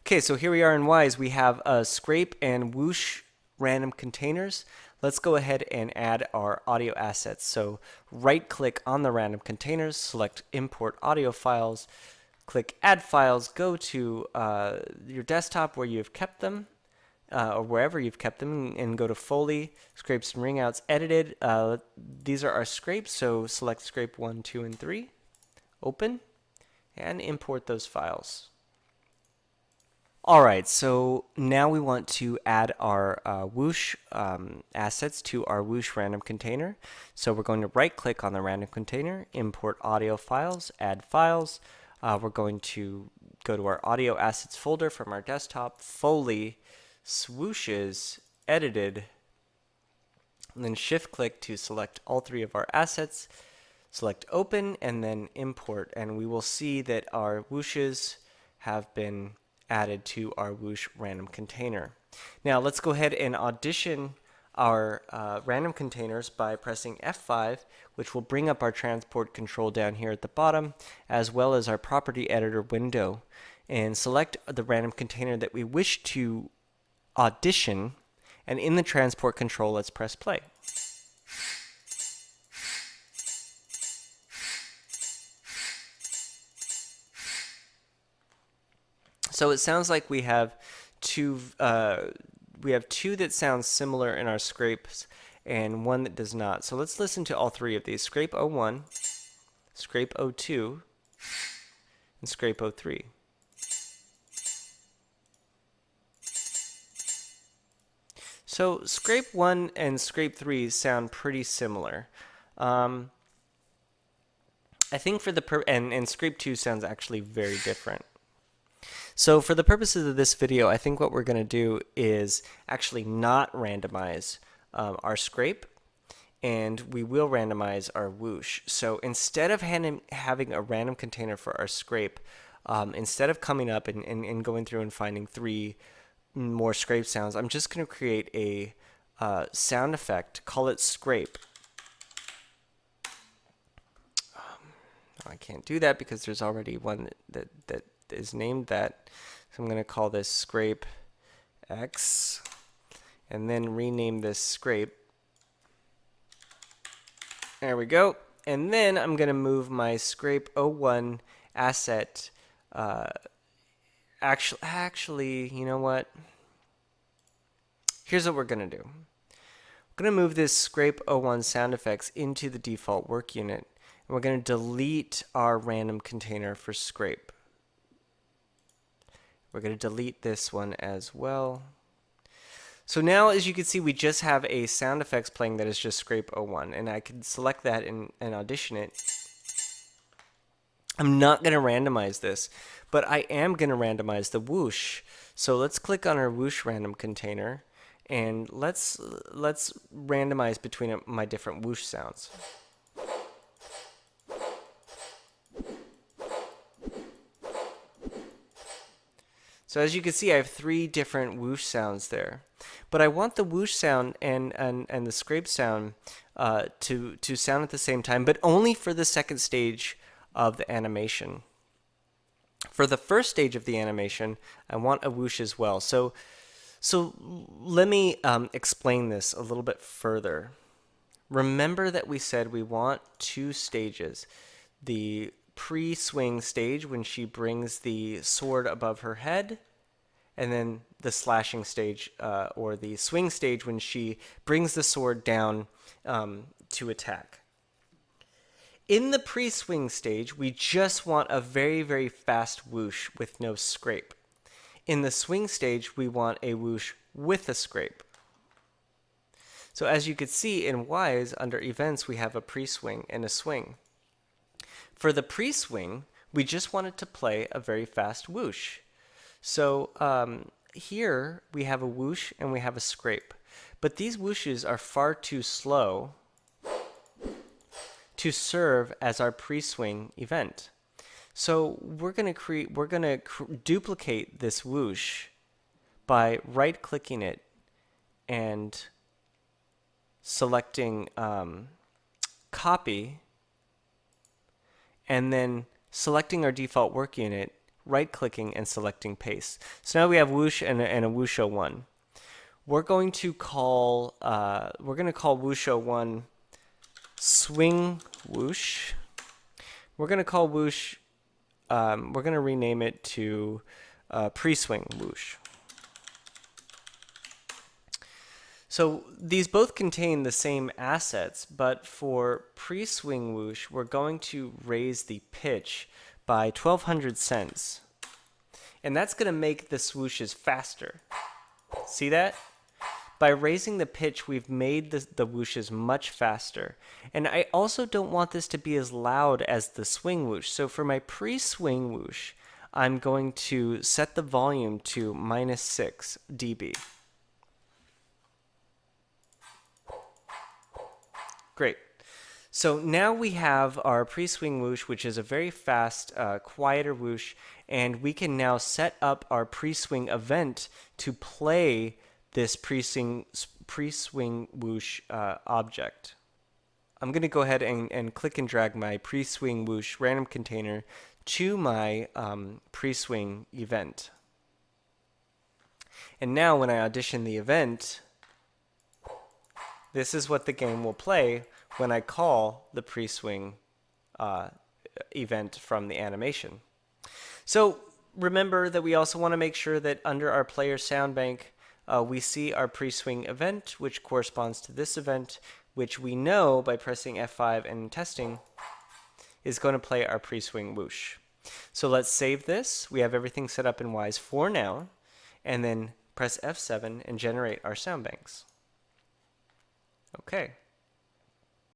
Okay, so here we are in Wise. We have scrape and whoosh random containers. Let's go ahead and add our audio assets. So right click on the random containers, select import audio files, click add files, go to your desktop where you've kept them, or wherever you've kept them, and go to Foley, Scrapes and Ringouts, Edited. These are our scrapes, so select scrape 1, 2, and 3, open, and import those files. Alright, so now we want to add our whoosh assets to our whoosh random container. So we're going to right click on the random container, import audio files, add files. We're going to go to our audio assets folder from our desktop, Foley, swooshes, edited, and then shift click to select all three of our assets, select open, and then import, and we will see that our whooshes have been added to our whoosh random container. Now let's go ahead and audition our random containers by pressing F5, which will bring up our transport control down here at the bottom, as well as our property editor window, and select the random container that we wish to audition, and in the transport control, let's press play. So it sounds like we have two that sound similar in our scrapes and one that does not. So let's listen to all three of these: scrape 01, scrape 02, and scrape 03. So scrape 1 and scrape 3 sound pretty similar. I think for the and scrape 2 sounds actually very different. So for the purposes of this video, I think what we're going to do is actually not randomize our scrape, and we will randomize our whoosh. So instead of having a random container for our scrape, instead of coming up and going through and finding 3 more scrape sounds, I'm just going to create a sound effect, call it scrape. I can't do that because there's already one that is named that. So I'm going to call this scrape X and then rename this scrape. There we go. And then I'm going to move my scrape 01 asset. Actually, you know what? Here's what we're going to do. We're going to move this scrape 01 sound effects into the default work unit. And we're going to delete our random container for scrape. We're going to delete this one as well. So now, as you can see, we just have a sound effects playing that is just scrape 01, and I can select that and audition it. I'm not going to randomize this, but I am going to randomize the whoosh. So let's click on our whoosh random container, and let's randomize between my different whoosh sounds. So as you can see, I have 3 different whoosh sounds there. But I want the whoosh sound and the scrape sound to sound at the same time, but only for the second stage of the animation. For the first stage of the animation, I want a whoosh as well. So let me explain this a little bit further. Remember that we said we want 2 stages. The pre-swing stage when she brings the sword above her head, and then the slashing stage or the swing stage when she brings the sword down to attack. In the pre-swing stage, we just want a very, very fast whoosh with no scrape. In the swing stage, we want a whoosh with a scrape. So as you can see in Wise, under events, we have a pre-swing and a swing. For the pre-swing, we just want it to play a very fast whoosh. So here we have a whoosh and we have a scrape. But these whooshes are far too slow to serve as our pre-swing event. So we're going to duplicate this whoosh by right-clicking it and selecting copy, and then selecting our default work unit, right-clicking, and selecting paste. So now we have whoosh and a whoosh01. We're going to call whoosh01 swing whoosh. We're going to call whoosh. We're going to rename it to pre-swing whoosh. So these both contain the same assets, but for pre-swing whoosh, we're going to raise the pitch by 1200 cents. And that's going to make the swooshes faster. See that? By raising the pitch, we've made the whooshes much faster. And I also don't want this to be as loud as the swing whoosh. So for my pre-swing whoosh, I'm going to set the volume to -6 dB. Great. So now we have our pre-swing whoosh, which is a very fast, quieter whoosh, and we can now set up our pre-swing event to play this pre-swing whoosh object. I'm going to go ahead and click and drag my pre-swing whoosh random container to my pre-swing event. And now when I audition the event, this is what the game will play when I call the pre-swing event from the animation. So remember that we also want to make sure that under our player sound bank, we see our pre-swing event, which corresponds to this event, which we know by pressing F5 and testing is going to play our pre-swing whoosh. So let's save this. We have everything set up in Wwise for now, and then press F7 and generate our sound banks. Okay.